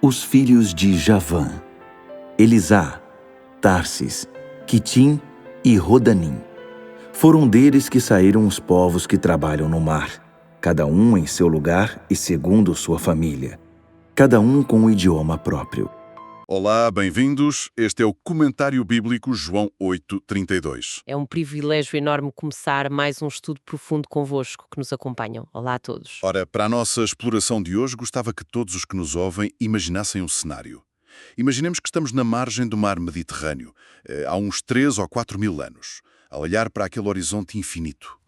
Os filhos de Javã: Elisá, Tarsis, Quitim e Rodanim. Foram deles que saíram os povos que trabalham no mar, cada um em seu lugar e segundo sua família, cada um com um idioma próprio. Olá, bem-vindos. Este é o Comentário Bíblico João 8:32. É um privilégio enorme começar mais um estudo profundo convosco que nos acompanham. Olá a todos. Ora, para a nossa exploração de hoje, gostava que todos os que nos ouvem imaginassem um cenário. Imaginemos que estamos na margem do mar Mediterrâneo, há uns 3 ou 4 mil anos, a olhar para aquele horizonte infinito.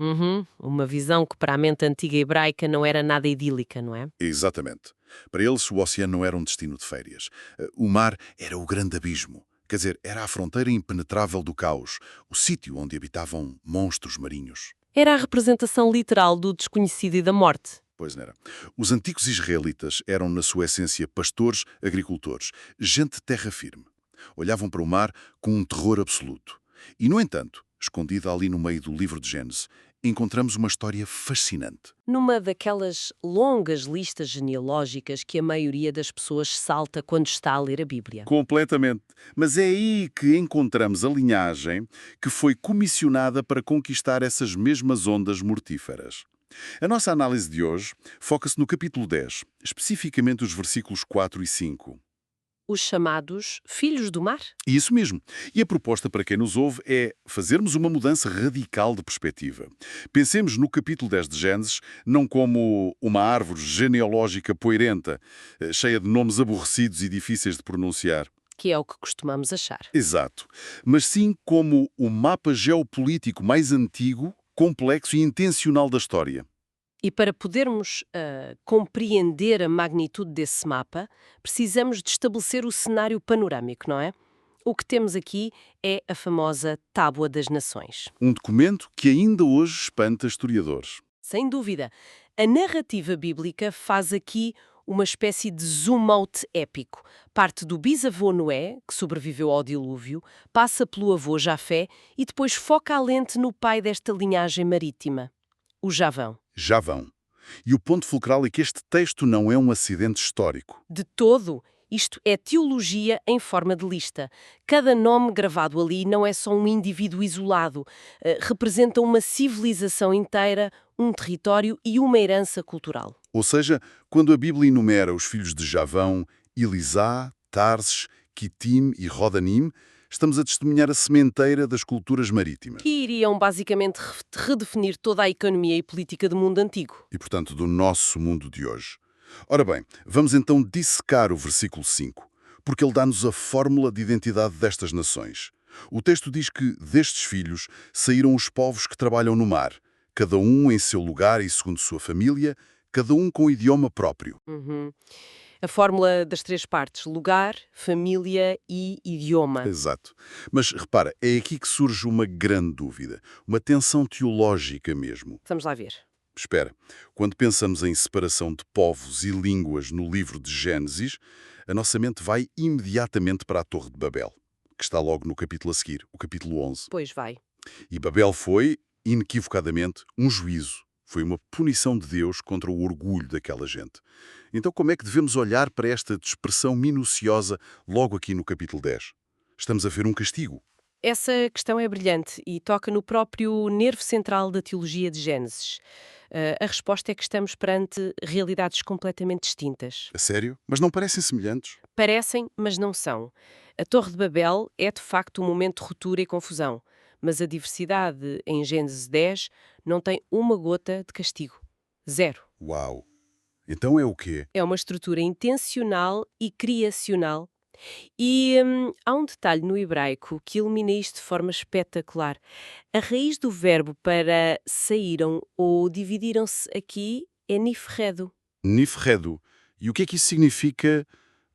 Uma visão que para a mente antiga hebraica não era nada idílica, não é? Exatamente. Para eles, o oceano não era um destino de férias. O mar era o grande abismo. Quer dizer, era a fronteira impenetrável do caos, o sítio onde habitavam monstros marinhos. Era a representação literal do desconhecido e da morte. Pois não era. Os antigos israelitas eram, na sua essência, pastores, agricultores, gente de terra firme. Olhavam para o mar com um terror absoluto. E, no entanto, escondida ali no meio do livro de Gênesis, encontramos uma história fascinante. Numa daquelas longas listas genealógicas que a maioria das pessoas salta quando está a ler a Bíblia. Completamente. Mas é aí que encontramos a linhagem que foi comissionada para conquistar essas mesmas ondas mortíferas. A nossa análise de hoje foca-se no capítulo 10, especificamente os versículos 4 e 5. Os chamados filhos do mar? Isso mesmo. E a proposta para quem nos ouve é fazermos uma mudança radical de perspectiva. Pensemos no capítulo 10 de Gênesis não como uma árvore genealógica poeirenta, cheia de nomes aborrecidos e difíceis de pronunciar. Que é o que costumamos achar. Exato. Mas sim como o mapa geopolítico mais antigo, complexo e intencional da história. E para podermos compreender a magnitude desse mapa, precisamos de estabelecer o cenário panorâmico, não é? O que temos aqui é a famosa Tábua das Nações. Um documento que ainda hoje espanta historiadores. Sem dúvida, a narrativa bíblica faz aqui uma espécie de zoom-out épico. Parte do bisavô Noé, que sobreviveu ao dilúvio, passa pelo avô Jafé e depois foca a lente no pai desta linhagem marítima, o Javão. Javão. E o ponto fulcral é que este texto não é um acidente histórico. De todo, isto é teologia em forma de lista. Cada nome gravado ali não é só um indivíduo isolado, representa uma civilização inteira, um território e uma herança cultural. Ou seja, quando a Bíblia enumera os filhos de Javão, Elisá, Tarsis, Quitim e Rodanim, estamos a testemunhar a sementeira das culturas marítimas. Que iriam basicamente redefinir toda a economia e política do mundo antigo. E, portanto, do nosso mundo de hoje. Ora bem, vamos então dissecar o versículo 5, porque ele dá-nos a fórmula de identidade destas nações. O texto diz que destes filhos saíram os povos que trabalham no mar, cada um em seu lugar e segundo sua família, cada um com idioma próprio. A fórmula das 3 partes: lugar, família e idioma. Exato. Mas repara, é aqui que surge uma grande dúvida, uma tensão teológica mesmo. Vamos lá ver. Espera, quando pensamos em separação de povos e línguas no livro de Gênesis, a nossa mente vai imediatamente para a Torre de Babel, que está logo no capítulo a seguir, o capítulo 11. Pois vai. E Babel foi, inequivocadamente, um juízo. Foi uma punição de Deus contra o orgulho daquela gente. Então como é que devemos olhar para esta dispersão minuciosa logo aqui no capítulo 10? Estamos a ver um castigo. Essa questão é brilhante e toca no próprio nervo central da teologia de Gênesis. A resposta é que estamos perante realidades completamente distintas. A sério? Mas não parecem semelhantes? Parecem, mas não são. A Torre de Babel é de facto um momento de ruptura e confusão, mas a diversidade em Gênesis 10 não tem uma gota de castigo. Zero. Uau! Então é o quê? É uma estrutura intencional e criacional. E há um detalhe no hebraico que ilumina isto de forma espetacular. A raiz do verbo para saíram ou dividiram-se aqui é nifredo. Nifredo. E o que é que isso significa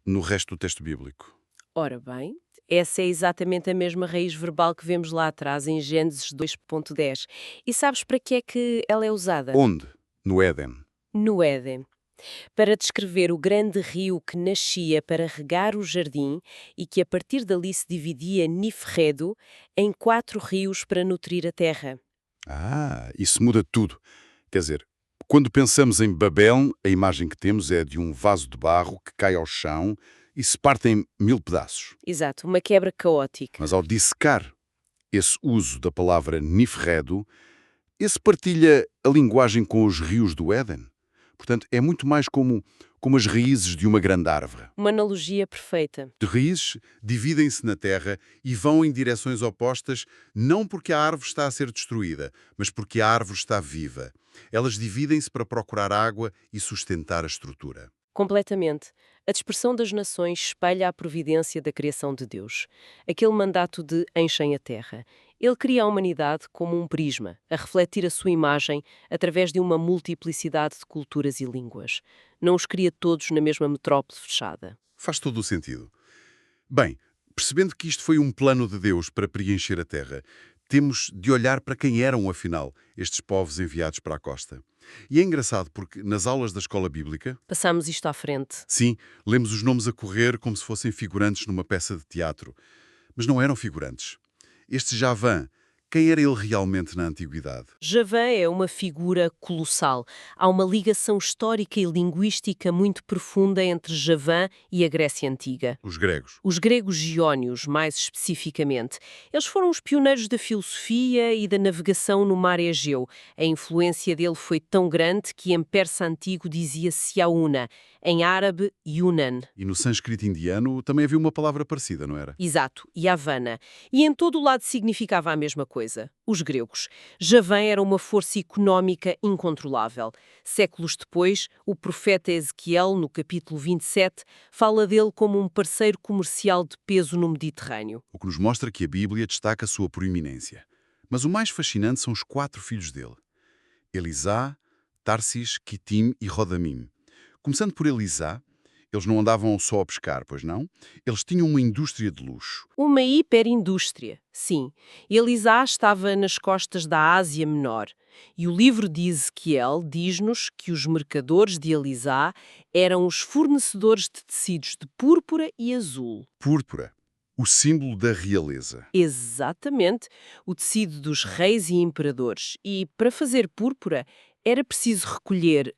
no resto do texto bíblico? Ora bem, essa é exatamente a mesma raiz verbal que vemos lá atrás em Gênesis 2.10. E sabes para que é que ela é usada? Onde? No Éden. No Éden. Para descrever o grande rio que nascia para regar o jardim e que a partir dali se dividia Nifredo em 4 rios para nutrir a terra. Isso muda tudo. Quer dizer, Quando pensamos em Babel, a imagem que temos é de um vaso de barro que cai ao chão e se parte em 1000 pedaços. Exato, uma quebra caótica. Mas ao dissecar esse uso da palavra nifredo, esse partilha a linguagem com os rios do Éden. Portanto, é muito mais como as raízes de uma grande árvore. Uma analogia perfeita. De raízes dividem-se na terra e vão em direções opostas, não porque a árvore está a ser destruída, mas porque a árvore está viva. Elas dividem-se para procurar água e sustentar a estrutura. Completamente. A dispersão das nações espelha a providência da criação de Deus. Aquele mandato de enchem a terra. Ele cria a humanidade como um prisma, a refletir a sua imagem através de uma multiplicidade de culturas e línguas. Não os cria todos na mesma metrópole fechada. Faz todo o sentido. Bem, percebendo que isto foi um plano de Deus para preencher a terra, temos de olhar para quem eram, afinal, estes povos enviados para a costa. E é engraçado porque, nas aulas da escola bíblica, Passamos isto à frente. sim, lemos os nomes a correr como se fossem figurantes numa peça de teatro. Mas não eram figurantes. Este Javã, quem era ele realmente na antiguidade? Javã é uma figura colossal. Há uma ligação histórica e linguística muito profunda entre Javã e a Grécia Antiga. Os gregos. Os gregos jónios, mais especificamente. Eles foram os pioneiros da filosofia e da navegação no mar Egeu. A influência dele foi tão grande que em persa antigo dizia-se Yauna, em árabe Yunan. E no sânscrito indiano também havia uma palavra parecida, não era? Exato, Yavanna. E em todo o lado significava a mesma coisa. Os gregos. Javã era uma força económica incontrolável. Séculos depois, o profeta Ezequiel, no capítulo 27, fala dele como um parceiro comercial de peso no Mediterrâneo. O que nos mostra que a Bíblia destaca a sua proeminência. Mas o mais fascinante são os 4 filhos dele. Elisá, Tarsis, Quitim e Rodamim. Começando por Elisá, eles não andavam só a pescar, pois não? Eles tinham uma indústria de luxo. Uma hiperindústria, sim. Elisá estava nas costas da Ásia Menor. E o livro de Ezequiel diz-nos que os mercadores de Elisá eram os fornecedores de tecidos de púrpura e azul. Púrpura, o símbolo da realeza. Exatamente, o tecido dos reis e imperadores. E para fazer púrpura era preciso recolher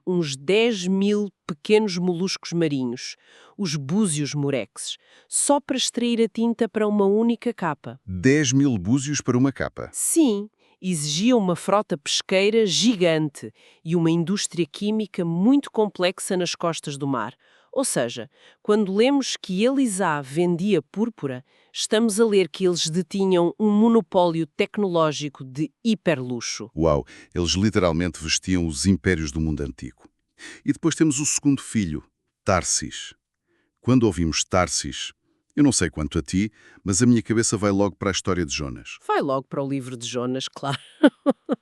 uns 10.000 pequenos moluscos marinhos, os búzios morexes, só para extrair a tinta para uma única capa. 10.000 búzios para uma capa. Sim, exigia uma frota pesqueira gigante e uma indústria química muito complexa nas costas do mar. Ou seja, quando lemos que Elisá vendia púrpura, estamos a ler que eles detinham um monopólio tecnológico de hiperluxo. Uau, eles literalmente vestiam os impérios do mundo antigo. E depois temos o segundo filho, Tarsis. Quando ouvimos Tarsis, eu não sei quanto a ti, mas a minha cabeça vai logo para a história de Jonas. Vai logo para o livro de Jonas, claro.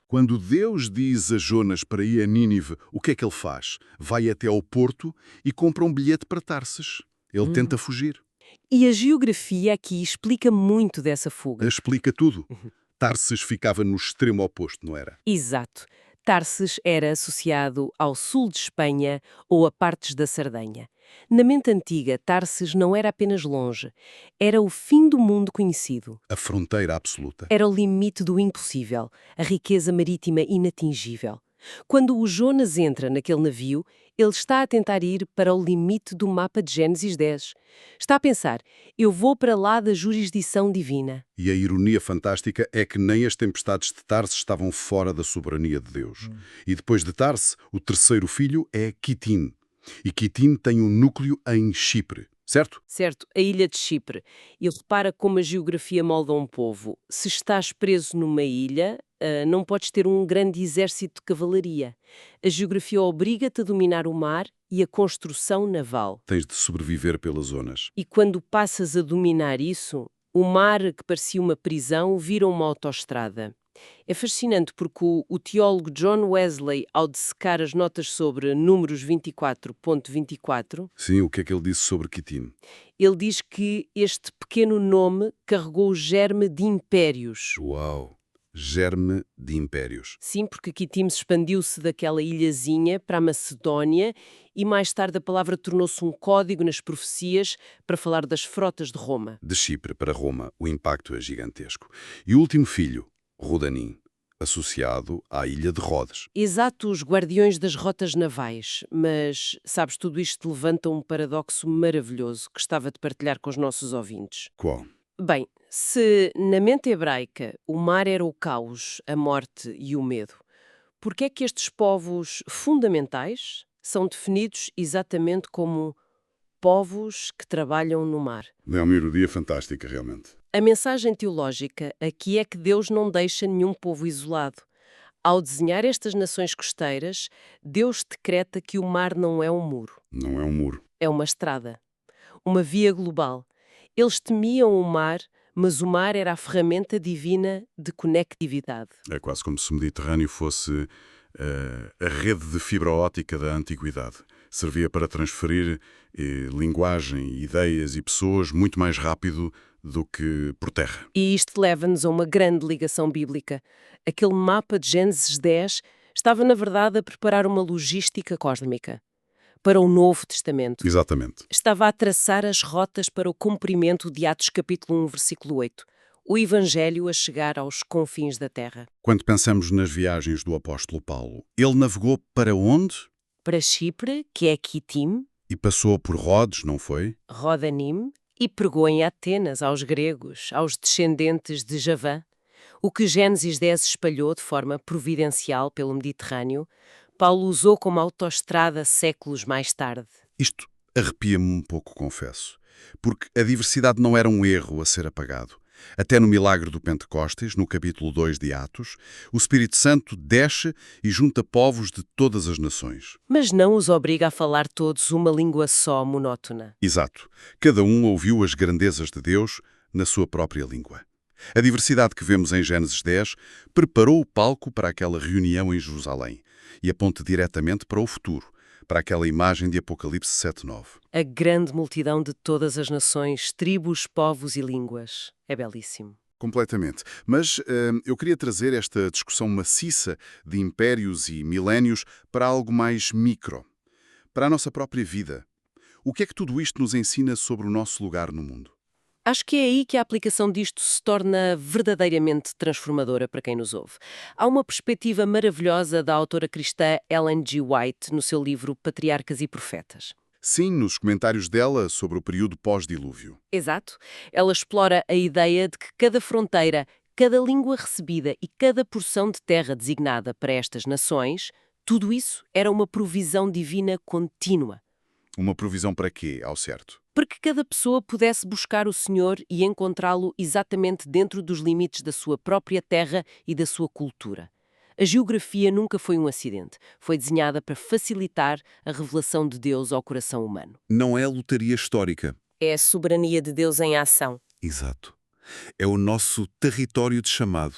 Quando Deus diz a Jonas para ir a Nínive, o que é que ele faz? Vai até ao porto e compra um bilhete para Tarsis. Ele tenta fugir. E a geografia aqui explica muito dessa fuga. Explica tudo. Tarsis ficava no extremo oposto, não era? Exato. Tarses era associado ao sul de Espanha ou a partes da Sardenha. Na mente antiga, Tarses não era apenas longe, era o fim do mundo conhecido. A fronteira absoluta. Era o limite do impossível, a riqueza marítima inatingível. Quando o Jonas entra naquele navio, ele está a tentar ir para o limite do mapa de Gênesis 10. Está a pensar, eu vou para lá da jurisdição divina. E a ironia fantástica é que nem as tempestades de Tarse estavam fora da soberania de Deus. E depois de Tarse, o terceiro filho é Quitim. E Quitim tem um núcleo em Chipre, certo? Certo, a ilha de Chipre. E repara como a geografia molda um povo. Se estás preso numa ilha, não podes ter um grande exército de cavalaria. A geografia obriga-te a dominar o mar e a construção naval. Tens de sobreviver pelas zonas. E quando passas a dominar isso, o mar, que parecia uma prisão, vira uma autoestrada. É fascinante porque o teólogo John Wesley, ao dissecar as notas sobre Números 24.24, Sim, o que é que ele disse sobre Quitim? ele diz que este pequeno nome carregou o germe de impérios. Uau! Germe de impérios. Sim, porque Quitim expandiu-se daquela ilhazinha para a Macedónia e mais tarde a palavra tornou-se um código nas profecias para falar das frotas de Roma. De Chipre para Roma, o impacto é gigantesco. E o último filho, Rodanim. associado à Ilha de Rodes. Exato, os guardiões das rotas navais. Mas, sabes, tudo isto levanta um paradoxo maravilhoso que gostava de partilhar com os nossos ouvintes. Qual? Bem, se na mente hebraica o mar era o caos, a morte e o medo, por que é que estes povos fundamentais são definidos exatamente como povos que trabalham no mar? É uma ironia fantástica, realmente. A mensagem teológica aqui é que Deus não deixa nenhum povo isolado. Ao desenhar estas nações costeiras, Deus decreta que o mar não é um muro, Não é um muro. é uma estrada, uma via global. Eles temiam o mar, mas o mar era a ferramenta divina de conectividade. É quase como se o Mediterrâneo fosse a rede de fibra óptica da antiguidade. Servia para transferir linguagem, ideias e pessoas muito mais rápido do que por terra. E isto leva-nos a uma grande ligação bíblica. Aquele mapa de Gênesis 10 estava, na verdade, a preparar uma logística cósmica para o Novo Testamento. Exatamente. Estava a traçar as rotas para o cumprimento de Atos capítulo 1, versículo 8. O Evangelho a chegar aos confins da terra. Quando pensamos nas viagens do apóstolo Paulo, ele navegou para onde? Para Chipre, que é Quitim, E passou por Rodes, não foi? Rodanim, e pregou em Atenas aos gregos, aos descendentes de Javã. O que Gênesis 10 espalhou de forma providencial pelo Mediterrâneo, Paulo usou como autoestrada séculos mais tarde. Isto arrepia-me um pouco, confesso, porque a diversidade não era um erro a ser apagado. Até no milagre do Pentecostes, no capítulo 2 de Atos, o Espírito Santo desce e junta povos de todas as nações. Mas não os obriga a falar todos uma língua só monótona. Exato. Cada um ouviu as grandezas de Deus na sua própria língua. A diversidade que vemos em Gênesis 10 preparou o palco para aquela reunião em Jerusalém e aponta diretamente para o futuro, para aquela imagem de Apocalipse 7:9. A grande multidão de todas as nações, tribos, povos e línguas. É belíssimo. Completamente. Mas eu queria trazer esta discussão maciça de impérios e milénios para algo mais micro, para a nossa própria vida. O que é que tudo isto nos ensina sobre o nosso lugar no mundo? Acho que é aí que a aplicação disto se torna verdadeiramente transformadora para quem nos ouve. Há uma perspectiva maravilhosa da autora cristã Ellen G. White no seu livro Patriarcas e Profetas. Sim, nos comentários dela sobre o período pós-dilúvio. Exato. Ela explora a ideia de que cada fronteira, cada língua recebida e cada porção de terra designada para estas nações, tudo isso era uma provisão divina contínua. Uma provisão para quê, ao certo? Para que cada pessoa pudesse buscar o Senhor e encontrá-lo exatamente dentro dos limites da sua própria terra e da sua cultura. A geografia nunca foi um acidente. Foi desenhada para facilitar a revelação de Deus ao coração humano. Não é lotaria histórica. É a soberania de Deus em ação. Exato. É o nosso território de chamado.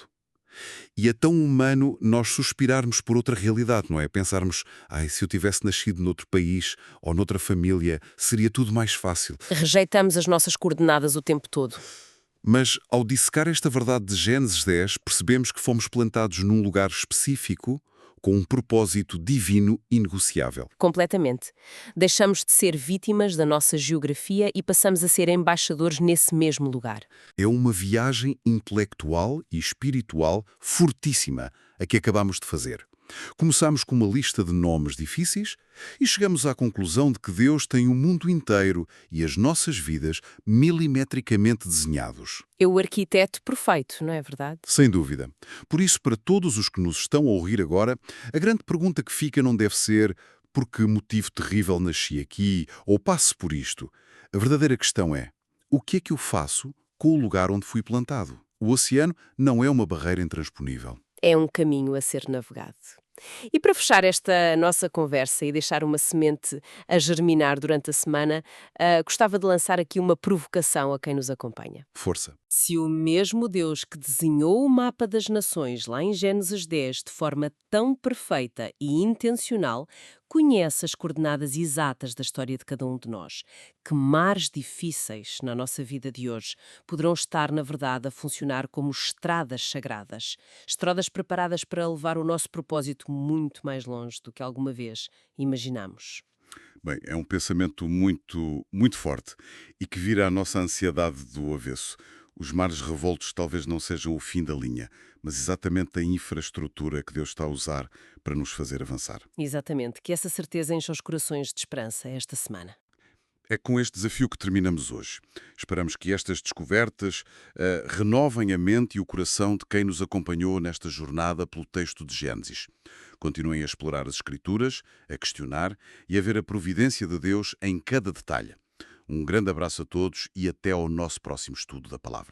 E é tão humano nós suspirarmos por outra realidade, não é? Pensarmos, se eu tivesse nascido noutro país ou noutra família, seria tudo mais fácil. Rejeitamos as nossas coordenadas o tempo todo. Mas, ao dissecar esta verdade de Gênesis 10, percebemos que fomos plantados num lugar específico, com um propósito divino inegociável. Completamente. Deixamos de ser vítimas da nossa geografia e passamos a ser embaixadores nesse mesmo lugar. É uma viagem intelectual e espiritual fortíssima a que acabamos de fazer. Começamos com uma lista de nomes difíceis e chegamos à conclusão de que Deus tem o mundo inteiro e as nossas vidas milimetricamente desenhados. É o arquiteto perfeito, não é verdade? Sem dúvida. Por isso, para todos os que nos estão a ouvir agora, a grande pergunta que fica não deve ser por que motivo terrível nasci aqui ou passo por isto. A verdadeira questão é, o que é que eu faço com o lugar onde fui plantado? O oceano não é uma barreira intransponível. É um caminho a ser navegado. E para fechar esta nossa conversa e deixar uma semente a germinar durante a semana, gostava de lançar aqui uma provocação a quem nos acompanha. Força. Se o mesmo Deus que desenhou o mapa das nações lá em Gênesis 10 de forma tão perfeita e intencional, conhece as coordenadas exatas da história de cada um de nós, que mares difíceis na nossa vida de hoje poderão estar, na verdade, a funcionar como estradas sagradas, estradas preparadas para levar o nosso propósito muito mais longe do que alguma vez imaginamos. Bem, é um pensamento muito, muito forte e que vira a nossa ansiedade do avesso. Os mares revoltos talvez não sejam o fim da linha, mas exatamente a infraestrutura que Deus está a usar para nos fazer avançar. Exatamente, que essa certeza enche os corações de esperança esta semana. É com este desafio que terminamos hoje. Esperamos que estas descobertas renovem a mente e o coração de quem nos acompanhou nesta jornada pelo texto de Gênesis. Continuem a explorar as Escrituras, a questionar e a ver a providência de Deus em cada detalhe. Um grande abraço a todos e até ao nosso próximo estudo da Palavra.